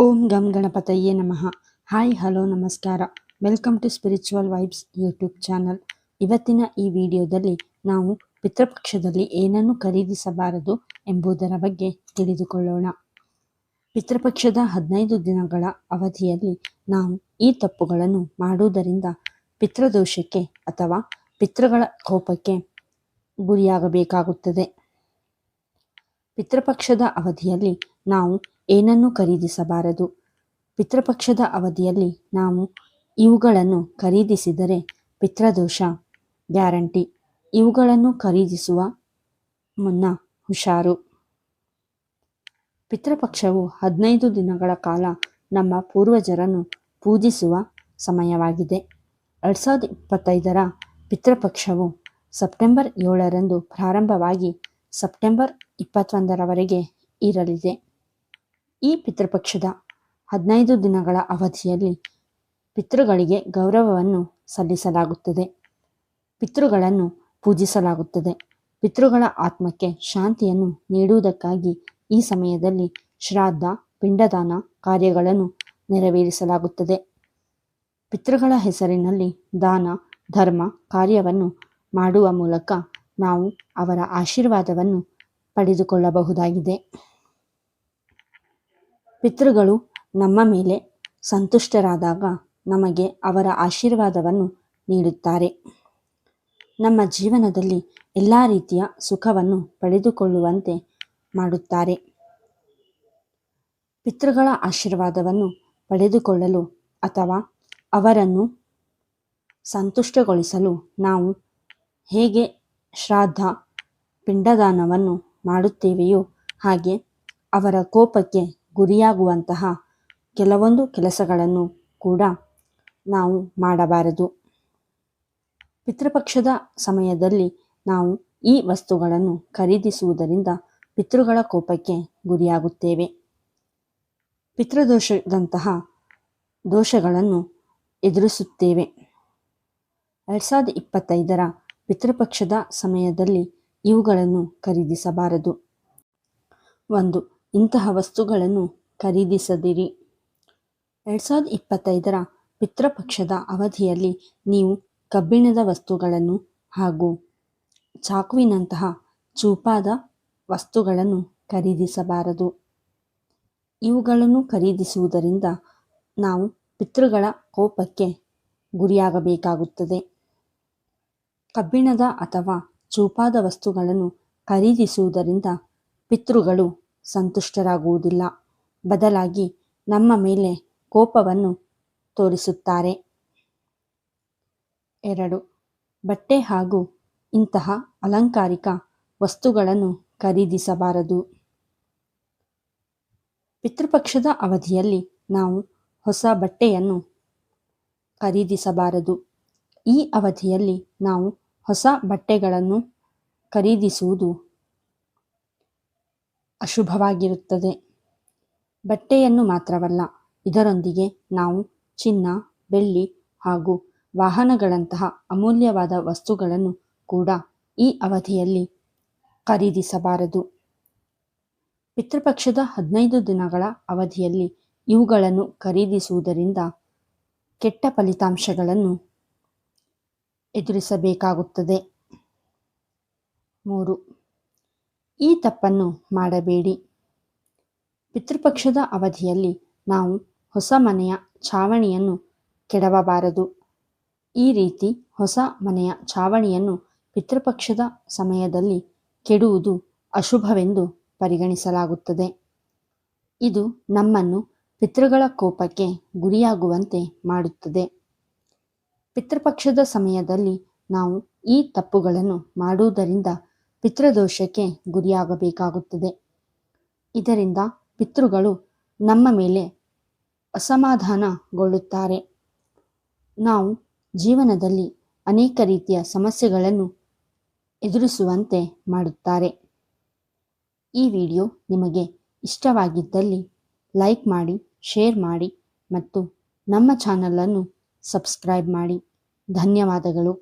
ಓಂ ಗಂ ಗಣಪತಯೇ ನಮಃ. ಹಾಯ್ ಹಲೋ ನಮಸ್ಕಾರ. Welcome to spiritual vibes YouTube channel. ಇವತ್ತಿನ ಈ ವಿಡಿಯೋದಲ್ಲಿ ನಾವು ಪಿತೃಪಕ್ಷದಲ್ಲಿ ಏನನ್ನು ಖರೀದಿಸಬಾರದು ಎಂಬುದರ ಬಗ್ಗೆ ತಿಳಿದುಕೊಳ್ಳೋಣ. ಪಿತೃಪಕ್ಷದ 15 ದಿನಗಳ ಅವಧಿಯಲ್ಲಿ ನಾವು ಈ ತಪ್ಪುಗಳನ್ನು ಮಾಡುವುದರಿಂದ ಪಿತೃದೋಷಕ್ಕೆ ಅಥವಾ ಪಿತೃಗಳ ಕೋಪಕ್ಕೆ ಗುರಿಯಾಗಬೇಕಾಗುತ್ತದೆ. ಪಿತೃಪಕ್ಷದ ಅವಧಿಯಲ್ಲಿ ನಾವು ಏನನ್ನು ಖರೀದಿಸಬಾರದು. ಪಿತೃಪಕ್ಷದ ಅವಧಿಯಲ್ಲಿ ನಾವು ಇವುಗಳನ್ನು ಖರೀದಿಸಿದರೆ ಪಿತೃದೋಷ ಗ್ಯಾರಂಟಿ. ಇವುಗಳನ್ನು ಖರೀದಿಸುವ ಮುನ್ನ ಹುಷಾರು. ಪಿತೃಪಕ್ಷವು 15 ದಿನಗಳ ಕಾಲ ನಮ್ಮ ಪೂರ್ವಜರನ್ನು ಪೂಜಿಸುವ ಸಮಯವಾಗಿದೆ. 2025ರ ಪಿತೃಪಕ್ಷವು ಸೆಪ್ಟೆಂಬರ್ 7ರಂದು ಪ್ರಾರಂಭವಾಗಿ ಸೆಪ್ಟೆಂಬರ್ 21ರವರೆಗೆ ಇರಲಿದೆ. ಈ ಪಿತೃಪಕ್ಷದ 15 ದಿನಗಳ ಅವಧಿಯಲ್ಲಿ ಪಿತೃಗಳಿಗೆ ಗೌರವವನ್ನು ಸಲ್ಲಿಸಲಾಗುತ್ತದೆ. ಪಿತೃಗಳನ್ನು ಪೂಜಿಸಲಾಗುತ್ತದೆ. ಪಿತೃಗಳ ಆತ್ಮಕ್ಕೆ ಶಾಂತಿಯನ್ನು ನೀಡುವುದಕ್ಕಾಗಿ ಈ ಸಮಯದಲ್ಲಿ ಶ್ರಾದ್ದ, ಪಿಂಡದಾನ ಕಾರ್ಯಗಳನ್ನು ನೆರವೇರಿಸಲಾಗುತ್ತದೆ. ಪಿತೃಗಳ ಹೆಸರಿನಲ್ಲಿ ದಾನ, ಧರ್ಮ ಕಾರ್ಯವನ್ನು ಮಾಡುವ ಮೂಲಕ ನಾವು ಅವರ ಆಶೀರ್ವಾದವನ್ನು ಪಡೆದುಕೊಳ್ಳಬಹುದಾಗಿದೆ. ಪಿತೃಗಳು ನಮ್ಮ ಮೇಲೆ ಸಂತುಷ್ಟರಾದಾಗ ನಮಗೆ ಅವರ ಆಶೀರ್ವಾದವನ್ನು ನೀಡುತ್ತಾರೆ. ನಮ್ಮ ಜೀವನದಲ್ಲಿ ಎಲ್ಲ ರೀತಿಯ ಸುಖವನ್ನು ಪಡೆದುಕೊಳ್ಳುವಂತೆ ಮಾಡುತ್ತಾರೆ. ಪಿತೃಗಳ ಆಶೀರ್ವಾದವನ್ನು ಪಡೆದುಕೊಳ್ಳಲು ಅಥವಾ ಅವರನ್ನು ಸಂತುಷ್ಟಗೊಳಿಸಲು ನಾವು ಹೇಗೆ ಶ್ರಾದ್ದ, ಪಿಂಡದಾನವನ್ನು ಮಾಡುತ್ತೇವೆಯೋ ಹಾಗೆ ಅವರ ಕೋಪಕ್ಕೆ ಗುರಿಯಾಗುವಂತಹ ಕೆಲವೊಂದು ಕೆಲಸಗಳನ್ನು ಕೂಡ ನಾವು ಮಾಡಬಾರದು. ಪಿತೃಪಕ್ಷದ ಸಮಯದಲ್ಲಿ ನಾವು ಈ ವಸ್ತುಗಳನ್ನು ಖರೀದಿಸುವುದರಿಂದ ಪಿತೃಗಳ ಕೋಪಕ್ಕೆ ಗುರಿಯಾಗುತ್ತೇವೆ. ಪಿತೃದೋಷದಂತಹ ದೋಷಗಳನ್ನು ಎದುರಿಸುತ್ತೇವೆ. 2025ರ ಪಿತೃಪಕ್ಷದ ಸಮಯದಲ್ಲಿ ಇವುಗಳನ್ನು ಖರೀದಿಸಬಾರದು. 1. ಇಂತಹ ವಸ್ತುಗಳನ್ನು ಖರೀದಿಸದಿರಿ. 2025ರ ಪಿತೃಪಕ್ಷದ ಅವಧಿಯಲ್ಲಿ ನೀವು ಕಬ್ಬಿಣದ ವಸ್ತುಗಳನ್ನು ಹಾಗೂ ಚಾಕುವಿನಂತಹ ಚೂಪಾದ ವಸ್ತುಗಳನ್ನು ಖರೀದಿಸಬಾರದು. ಇವುಗಳನ್ನು ಖರೀದಿಸುವುದರಿಂದ ನಾವು ಪಿತೃಗಳ ಕೋಪಕ್ಕೆ ಗುರಿಯಾಗಬೇಕಾಗುತ್ತದೆ. ಕಬ್ಬಿಣದ ಅಥವಾ ಚೂಪಾದ ವಸ್ತುಗಳನ್ನು ಖರೀದಿಸುವುದರಿಂದ ಪಿತೃಗಳು ಸಂತುಷ್ಟರಾಗುವುದಿಲ್ಲ. ಬದಲಾಗಿ ನಮ್ಮ ಮೇಲೆ ಕೋಪವನ್ನು ತೋರಿಸುತ್ತಾರೆ. 2. ಬಟ್ಟೆ ಹಾಗೂ ಇಂತಹ ಅಲಂಕಾರಿಕ ವಸ್ತುಗಳನ್ನು ಖರೀದಿಸಬಾರದು. ಪಿತೃಪಕ್ಷದ ಅವಧಿಯಲ್ಲಿ ನಾವು ಹೊಸ ಬಟ್ಟೆಯನ್ನು ಖರೀದಿಸಬಾರದು. ಈ ಅವಧಿಯಲ್ಲಿ ನಾವು ಹೊಸ ಬಟ್ಟೆಗಳನ್ನು ಖರೀದಿಸುವುದು ಅಶುಭವಾಗಿರುತ್ತದೆ. ಬಟ್ಟೆಯನ್ನು ಮಾತ್ರವಲ್ಲ, ಇದರೊಂದಿಗೆ ನಾವು ಚಿನ್ನ, ಬೆಳ್ಳಿ ಹಾಗೂ ವಾಹನಗಳಂತಹ ಅಮೂಲ್ಯವಾದ ವಸ್ತುಗಳನ್ನು ಕೂಡ ಈ ಅವಧಿಯಲ್ಲಿ ಖರೀದಿಸಬಾರದು. ಪಿತೃಪಕ್ಷದ 15 ದಿನಗಳ ಅವಧಿಯಲ್ಲಿ ಇವುಗಳನ್ನು ಖರೀದಿಸುವುದರಿಂದ ಕೆಟ್ಟ ಫಲಿತಾಂಶಗಳನ್ನು ಎದುರಿಸಬೇಕಾಗುತ್ತದೆ. 3. ಈ ತಪ್ಪನ್ನು ಮಾಡಬೇಡಿ. ಪಿತೃಪಕ್ಷದ ಅವಧಿಯಲ್ಲಿ ನಾವು ಹೊಸ ಮನೆಯ ಛಾವಣಿಯನ್ನು ಕೆಡವಬಾರದು. ಈ ರೀತಿ ಹೊಸ ಮನೆಯ ಛಾವಣಿಯನ್ನು ಪಿತೃಪಕ್ಷದ ಸಮಯದಲ್ಲಿ ಕೆಡುವುದು ಅಶುಭವೆಂದು ಪರಿಗಣಿಸಲಾಗುತ್ತದೆ. ಇದು ನಮ್ಮನ್ನು ಪಿತೃಗಳ ಕೋಪಕ್ಕೆ ಗುರಿಯಾಗುವಂತೆ ಮಾಡುತ್ತದೆ. ಪಿತೃಪಕ್ಷದ ಸಮಯದಲ್ಲಿ ನಾವು ಈ ತಪ್ಪುಗಳನ್ನು ಮಾಡುವುದರಿಂದ ಪಿತೃದೋಷಕ್ಕೆ ಗುರಿಯಾಗಬೇಕಾಗುತ್ತದೆ. ಇದರಿಂದ ಪಿತೃಗಳು ನಮ್ಮ ಮೇಲೆ ಅಸಮಾಧಾನಗೊಳ್ಳುತ್ತಾರೆ. ನಾವು ಜೀವನದಲ್ಲಿ ಅನೇಕ ರೀತಿಯ ಸಮಸ್ಯೆಗಳನ್ನು ಎದುರಿಸುವಂತೆ ಮಾಡುತ್ತಾರೆ. ಈ ವಿಡಿಯೋ ನಿಮಗೆ ಇಷ್ಟವಾಗಿದ್ದಲ್ಲಿ ಲೈಕ್ ಮಾಡಿ, ಶೇರ್ ಮಾಡಿ ಮತ್ತು ನಮ್ಮ ಚಾನಲನ್ನು ಸಬ್ಸ್ಕ್ರೈಬ್ ಮಾಡಿ. ಧನ್ಯವಾದಗಳು.